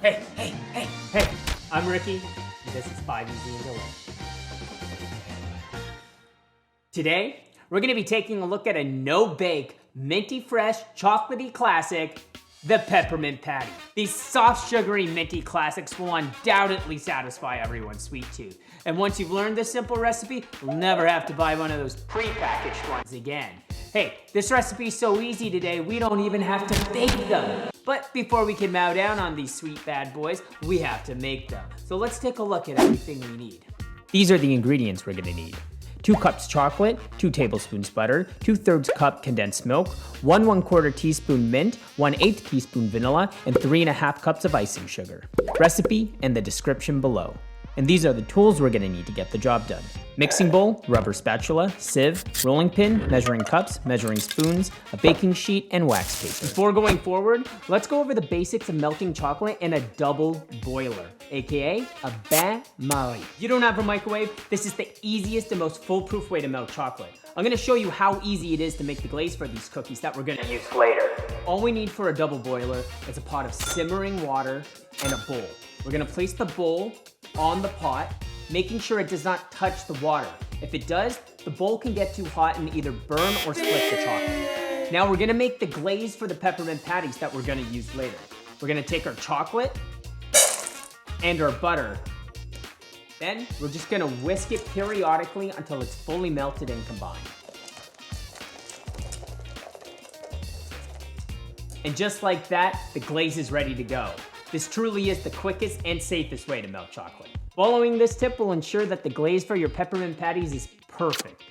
Hey, I'm Ricky, and this is 5 Easy and Delicious. Today, we're gonna be taking a look at a no-bake, minty fresh, chocolatey classic, the Peppermint Patty. These soft, sugary, minty classics will undoubtedly satisfy everyone's sweet tooth. And once you've learned this simple recipe, you'll never have to buy one of those pre-packaged ones again. Hey, this recipe's so easy today, we don't even have to bake them. But before we can mow down on these sweet bad boys, we have to make them. So let's take a look at everything we need. These are the ingredients we're gonna need. 2 cups chocolate, 2 tablespoons butter, 2/3 cup condensed milk, 1/4 teaspoon mint, 1/8 teaspoon vanilla, and 3.5 cups of icing sugar. Recipe in the description below. And these are the tools we're gonna need to get the job done. Mixing bowl, rubber spatula, sieve, rolling pin, measuring cups, measuring spoons, a baking sheet, and wax paper. Before going forward, let's go over the basics of melting chocolate in a double boiler, AKA a bain-marie. You don't have a microwave? This is the easiest and most foolproof way to melt chocolate. I'm gonna show you how easy it is to make the glaze for these cookies that we're gonna use later. All we need for a double boiler is a pot of simmering water and a bowl. We're gonna place the bowl on the pot, making sure it does not touch the water. If it does, the bowl can get too hot and either burn or split the chocolate. Now we're gonna make the glaze for the peppermint patties that we're gonna use later. We're gonna take our chocolate and our butter. Then we're just gonna whisk it periodically until it's fully melted and combined. And just like that, the glaze is ready to go. This truly is the quickest and safest way to melt chocolate. Following this tip will ensure that the glaze for your peppermint patties is perfect.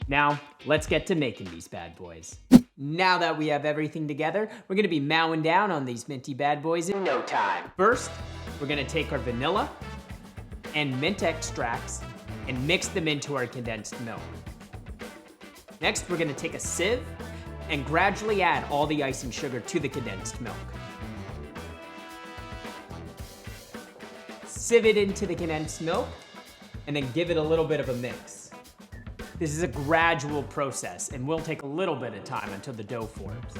Now, let's get to making these bad boys. Now that we have everything together, we're gonna be mowing down on these minty bad boys in no time. First, we're gonna take our vanilla and mint extracts and mix them into our condensed milk. Next, we're gonna take a sieve and gradually add all the icing sugar to the condensed milk. Sieve it into the condensed milk, and then give it a little bit of a mix. This is a gradual process and will take a little bit of time until the dough forms.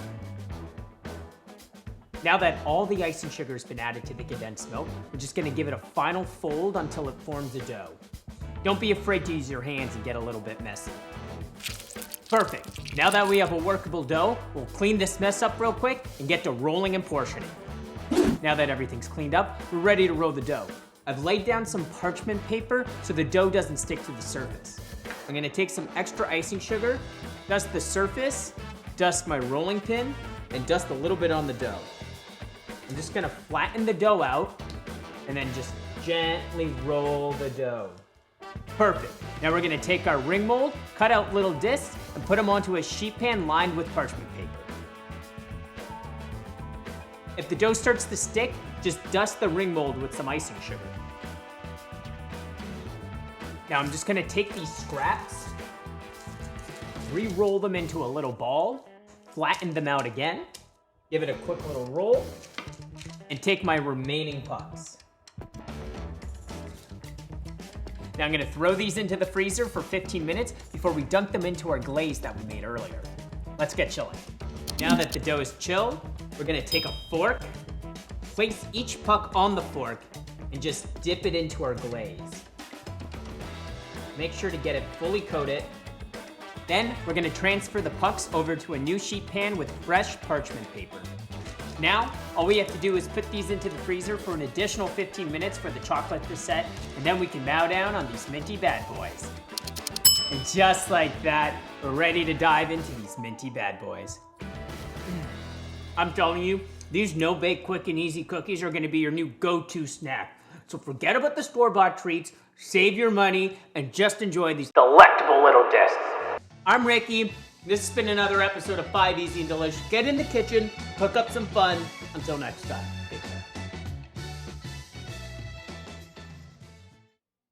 Now that all the icing sugar has been added to the condensed milk, we're just gonna give it a final fold until it forms a dough. Don't be afraid to use your hands and get a little bit messy. Perfect. Now that we have a workable dough, we'll clean this mess up real quick and get to rolling and portioning. Now that everything's cleaned up, we're ready to roll the dough. I've laid down some parchment paper so the dough doesn't stick to the surface. I'm gonna take some extra icing sugar, dust the surface, dust my rolling pin, and dust a little bit on the dough. I'm just gonna flatten the dough out and then just gently roll the dough. Perfect. Now we're gonna take our ring mold, cut out little discs, and put them onto a sheet pan lined with parchment paper. If the dough starts to stick, just dust the ring mold with some icing sugar. Now I'm just gonna take these scraps, re-roll them into a little ball, flatten them out again, give it a quick little roll, and take my remaining pucks. Now I'm gonna throw these into the freezer for 15 minutes before we dunk them into our glaze that we made earlier. Let's get chilling. Now that the dough is chilled, we're gonna take a fork, place each puck on the fork, and just dip it into our glaze. Make sure to get it fully coated. Then we're gonna transfer the pucks over to a new sheet pan with fresh parchment paper. Now, all we have to do is put these into the freezer for an additional 15 minutes for the chocolate to set, and then we can mow down on these minty bad boys. And just like that, we're ready to dive into these minty bad boys. I'm telling you, these no-bake quick and easy cookies are gonna be your new go-to snack. So forget about the store-bought treats, save your money, and just enjoy these delectable little discs. I'm Ricky. This has been another episode of 5 Easy and Delicious. Get in the kitchen, cook up some fun. Until next time, take care.